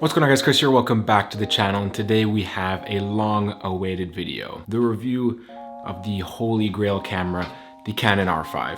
What's going on, guys? Chris here. Welcome back to the channel, and today we have a long-awaited video, the review of the holy grail camera, the Canon R5.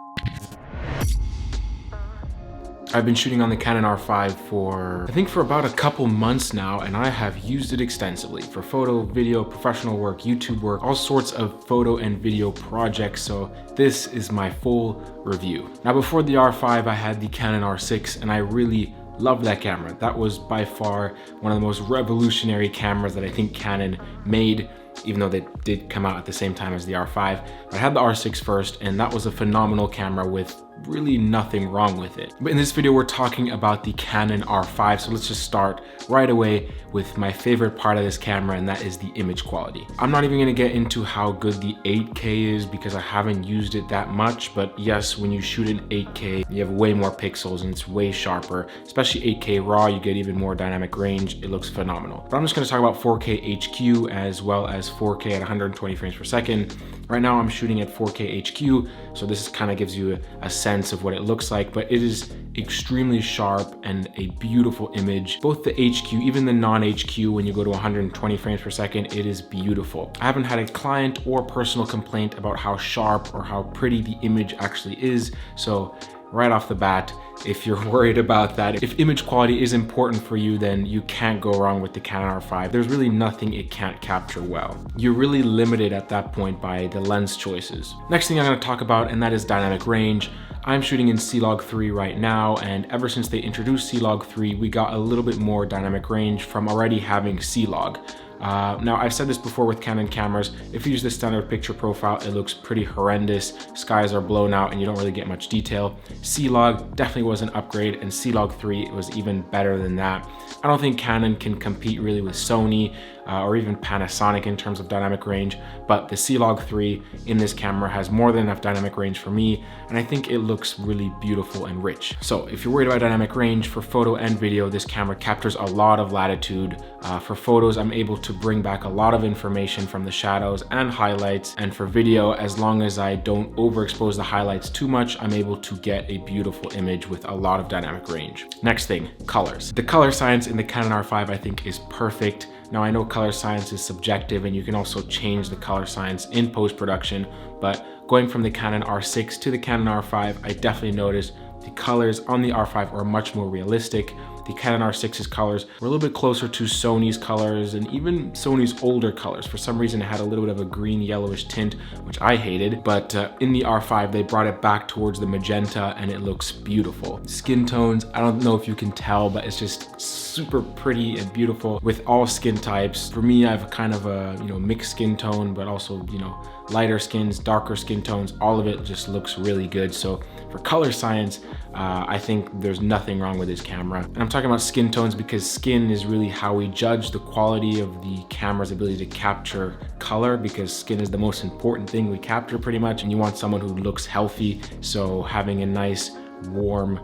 I've been shooting on the Canon R5 for about a couple months now, and I have used it extensively for photo, video, professional work, YouTube work, all sorts of photo and video projects, so this is my full review. Now, before the R5, I had the Canon R6, and I really loved that camera. That was by far one of the most revolutionary cameras that I think Canon made, even though they did come out at the same time as the R5. But I had the R6 first, and that was a phenomenal camera with really nothing wrong with it. But in this video, we're talking about the Canon R5, so let's just start right away with my favorite part of this camera, and that is the image quality. I'm not even gonna get into how good the 8K is because I haven't used it that much, but yes, when you shoot in 8K, you have way more pixels and it's way sharper, especially 8K RAW, you get even more dynamic range. It looks phenomenal. But I'm just gonna talk about 4K HQ as well as 4K at 120 frames per second. Right now I'm shooting at 4K HQ, so this kind of gives you a sense of what it looks like, but it is extremely sharp and a beautiful image. Both the HQ, even the non-HQ, when you go to 120 frames per second, it is beautiful. I haven't had a client or personal complaint about how sharp or how pretty the image actually is, so right off the bat, if you're worried about that, if image quality is important for you, then you can't go wrong with the Canon R5. There's really nothing it can't capture well. You're really limited at that point by the lens choices. Next thing I'm going to talk about, and that is dynamic range. I'm shooting in C-Log 3 right now, and ever since they introduced C-Log 3, we got a little bit more dynamic range from already having C-Log. Now, I've said this before with Canon cameras, if you use the standard picture profile, it looks pretty horrendous. Skies are blown out and you don't really get much detail. C-Log definitely was an upgrade, and C-Log 3 was even better than that. I don't think Canon can compete really with Sony or even Panasonic in terms of dynamic range, but the C-Log 3 in this camera has more than enough dynamic range for me, and I think it looks really beautiful and rich. So if you're worried about dynamic range for photo and video, this camera captures a lot of latitude. For photos, I'm able to bring back a lot of information from the shadows and highlights, and for video, as long as I don't overexpose the highlights too much, I'm able to get a beautiful image with a lot of dynamic range. Next thing, colors. The color science in the Canon R5 I think is perfect. Now, I know color science is subjective and you can also change the color science in post-production, but going from the Canon R6 to the Canon R5, I definitely noticed the colors on the R5 are much more realistic. The Canon R6's colors were a little bit closer to Sony's colors and even Sony's older colors. For some reason, it had a little bit of a green yellowish tint, which I hated, but in the R5, they brought it back towards the magenta and it looks beautiful. Skin tones, I don't know if you can tell, but it's just super pretty and beautiful with all skin types. For me, I have kind of a mixed skin tone, but also lighter skins, darker skin tones, all of it just looks really good. So for color science, I think there's nothing wrong with this camera. And I'm talking about skin tones because skin is really how we judge the quality of the camera's ability to capture color, because skin is the most important thing we capture pretty much, and you want someone who looks healthy. So having a nice, warm,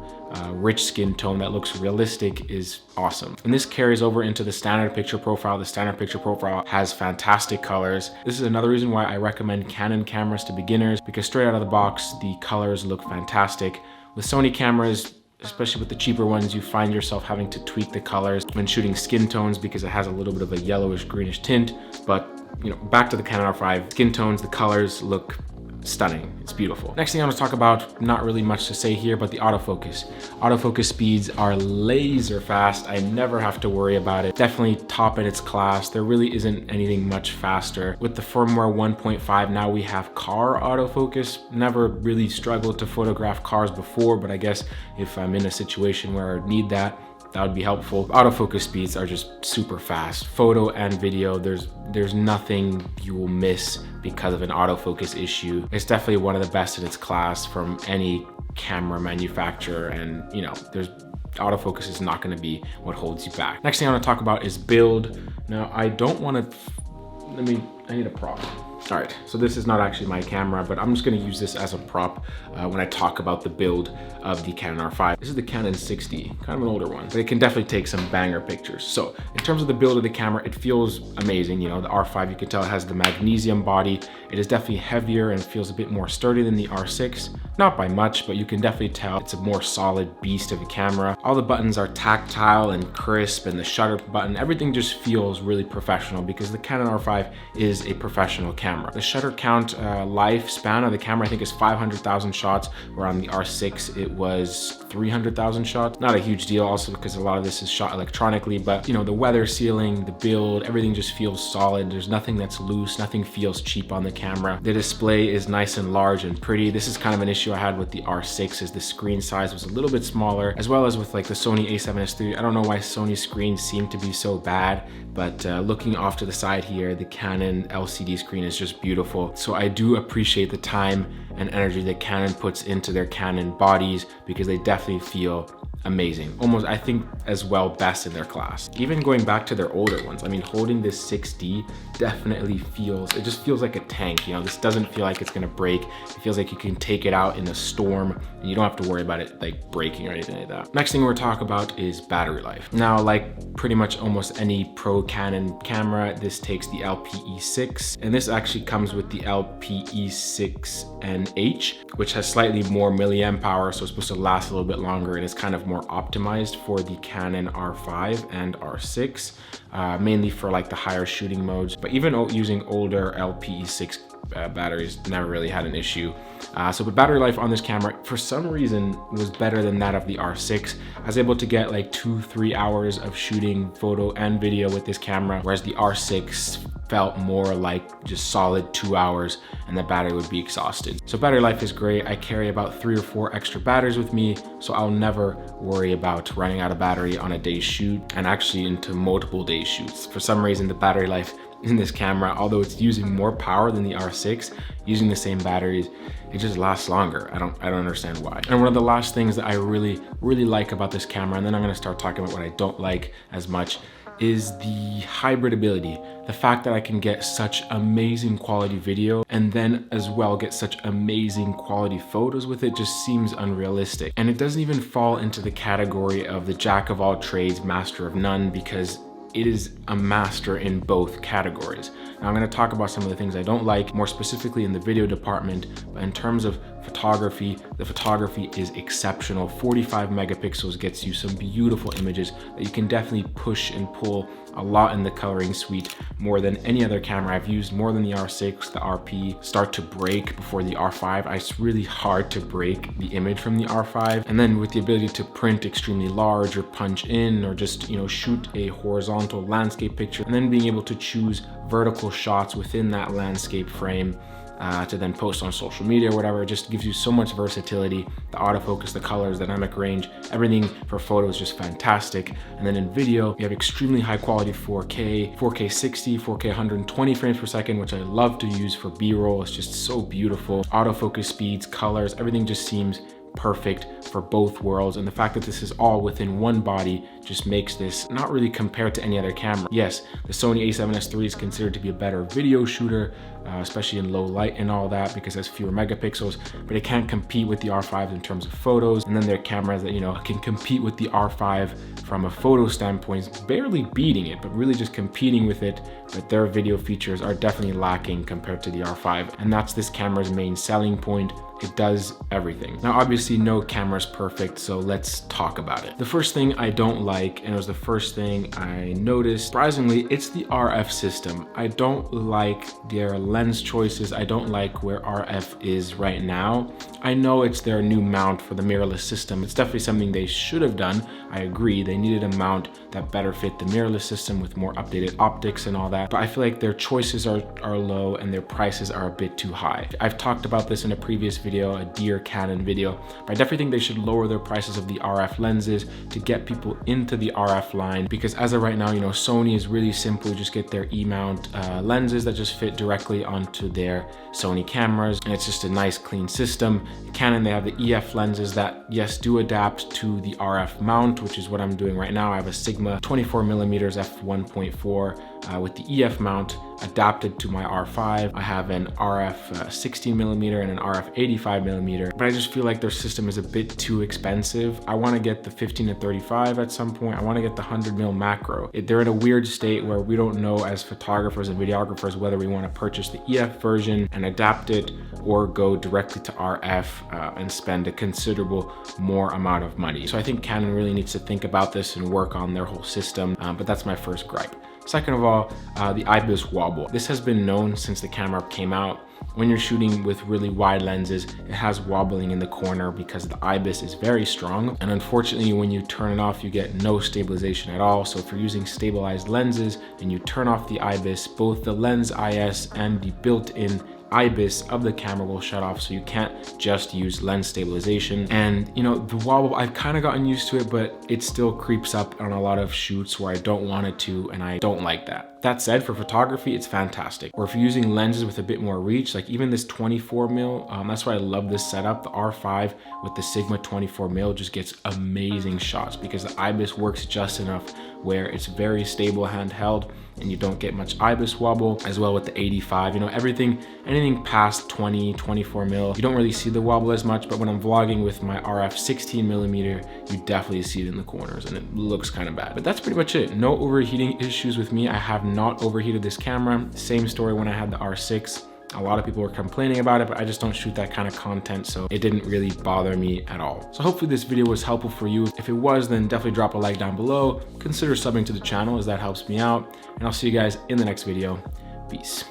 rich skin tone that looks realistic is awesome. And this carries over into the standard picture profile. The standard picture profile has fantastic colors. This is another reason why I recommend Canon cameras to beginners, because straight out of the box, the colors look fantastic. With Sony cameras, especially with the cheaper ones, you find yourself having to tweak the colors when shooting skin tones because it has a little bit of a yellowish greenish tint. But back to the Canon R5, skin tones, the colors look stunning. It's beautiful. Next thing I'm going to talk about, not really much to say here, but the autofocus. Autofocus speeds are laser fast. I never have to worry about it. Definitely top in its class. There really isn't anything much faster. With the firmware 1.5, now we have car autofocus. Never really struggled to photograph cars before, but I guess if I'm in a situation where I need that would be helpful. Autofocus speeds are just super fast. Photo and video, there's nothing you will miss because of an autofocus issue. It's definitely one of the best in its class from any camera manufacturer, and autofocus is not going to be what holds you back. Next thing I want to talk about is build. Now, I don't want to, I need a prop. All right, so this is not actually my camera, but I'm just gonna use this as a prop when I talk about the build of the Canon R5. This is the Canon 60, kind of an older one, but it can definitely take some banger pictures. So in terms of the build of the camera, it feels amazing. You know, the R5, you can tell it has the magnesium body. It is definitely heavier and feels a bit more sturdy than the R6. Not by much, but you can definitely tell it's a more solid beast of a camera. All the buttons are tactile and crisp, and the shutter button, everything just feels really professional because the Canon R5 is a professional camera. The shutter count lifespan of the camera, I think, is 500,000 shots, where on the R6 it was 300,000 shots. Not a huge deal, also because a lot of this is shot electronically, but you know, the weather sealing, the build, everything just feels solid. There's nothing that's loose, nothing feels cheap on the camera. The display is nice and large and pretty. This is kind of an issue I had with the R6, is the screen size was a little bit smaller, as well as with like the Sony a7S III. I don't know why Sony screens seem to be so bad, but looking off to the side here, the Canon LCD screen is just beautiful. So I do appreciate the time and energy that Canon puts into their Canon bodies, because they definitely feel amazing. Almost, I think, as well, best in their class. Even going back to their older ones, I mean, holding this 6D definitely feels, it just feels like a tank. You know, this doesn't feel like it's gonna break. It feels like you can take it out in a storm and you don't have to worry about it like breaking or anything like that. Next thing we're talk about is battery life. Now, like pretty much almost any pro Canon camera, this takes the LPE6, and this actually comes with the LPE6NH, which has slightly more milliamp power, so it's supposed to last a little bit longer, and it's kind of more optimized for the Canon R5 and R6, mainly for like the higher shooting modes. But even using older LPE6 batteries, never really had an issue. So the battery life on this camera, for some reason, was better than that of the R6. I was able to get like 2-3 hours of shooting photo and video with this camera, whereas the R6 felt more like just solid 2 hours and the battery would be exhausted. So battery life is great. I carry about 3 or 4 extra batteries with me, so I'll never worry about running out of battery on a day's shoot, and actually into multiple days shoots. For some reason, the battery life in this camera, although it's using more power than the R6, using the same batteries, it just lasts longer. I don't understand why. And one of the last things that I really like about this camera, and then I'm gonna start talking about what I don't like as much, is the hybrid ability. The fact that I can get such amazing quality video and then as well get such amazing quality photos with it just seems unrealistic. And it doesn't even fall into the category of the jack of all trades, master of none, because it is a master in both categories. Now I'm gonna talk about some of the things I don't like, more specifically in the video department, but in terms of photography, the photography is exceptional. 45 megapixels gets you some beautiful images that you can definitely push and pull a lot in the coloring suite, more than any other camera I've used, more than the R6, the RP start to break before the R5. It's really hard to break the image from the R5. And then with the ability to print extremely large or punch in, or just, you know, shoot a horizontal landscape picture, and then being able to choose vertical shots within that landscape frame to then post on social media or whatever. It just gives you so much versatility. The autofocus, the colors, dynamic range, everything for photo is just fantastic. And then in video, you have extremely high quality 4K, 4K 60, 4K 120 frames per second, which I love to use for B-roll. It's just so beautiful. Autofocus speeds, colors, everything just seems perfect for both worlds. And the fact that this is all within one body just makes this not really compared to any other camera. Yes, the Sony a7S III is considered to be a better video shooter, especially in low light and all that, because it has fewer megapixels, but it can't compete with the R5 in terms of photos. And then there are cameras that, you know, can compete with the R5 from a photo standpoint, barely beating it, but really just competing with it. But their video features are definitely lacking compared to the R5. And that's this camera's main selling point. It does everything. Now, obviously no camera is perfect, so let's talk about it. The first thing I don't like, and it was the first thing I noticed, surprisingly, it's the RF system. I don't like their lens choices. I don't like where RF is right now. I know it's their new mount for the mirrorless system. It's definitely something they should have done. I agree, they needed a mount that better fit the mirrorless system with more updated optics and all that. But I feel like their choices are low and their prices are a bit too high. I've talked about this in a previous video, a Dear Canon video, but I definitely think they should lower their prices of the RF lenses to get people into the RF line, because as of right now, you know, Sony is really simple. You just get their E-mount lenses that just fit directly onto their Sony cameras, and it's just a nice clean system. Canon, they have the EF lenses that, yes, do adapt to the RF mount, which is what I'm doing right now. I have a Sigma 24mm f1.4 with the EF mount adapted to my R5. I have an RF 16mm and an RF 85mm, but I just feel like their system is a bit too expensive. I want to get the 15 to 35 at some point. I want to get the 100mm macro. They're in a weird state where we don't know as photographers and videographers whether we want to purchase the EF version and adapt it or go directly to RF and spend a considerable more amount of money. So I think Canon really needs to think about this and work on their whole system, but that's my first gripe. Second of all, the IBIS Wobble. This has been known since the camera came out. When you're shooting with really wide lenses, it has wobbling in the corner because the IBIS is very strong. And unfortunately, when you turn it off, you get no stabilization at all. So if you're using stabilized lenses and you turn off the IBIS, both the lens IS and the built-in IBIS of the camera will shut off, so you can't just use lens stabilization. And you know, the wobble, I've kind of gotten used to it, but it still creeps up on a lot of shoots where I don't want it to, and I don't like that. That said, for photography, it's fantastic. Or if you're using lenses with a bit more reach, like even this 24mm, that's why I love this setup. The R5 with the Sigma 24mm just gets amazing shots because the IBIS works just enough where it's very stable handheld and you don't get much IBIS wobble. As well with the 85, you know, anything past 24mm, you don't really see the wobble as much, but when I'm vlogging with my RF 16mm, you definitely see it in the corners and it looks kind of bad. But that's pretty much it. No overheating issues with me. I have not overheated this camera. Same story when I had the R6. A lot of people were complaining about it, but I just don't shoot that kind of content, so it didn't really bother me at all. So hopefully this video was helpful for you. If it was, then definitely drop a like down below. Consider subbing to the channel as that helps me out. And I'll see you guys in the next video. Peace.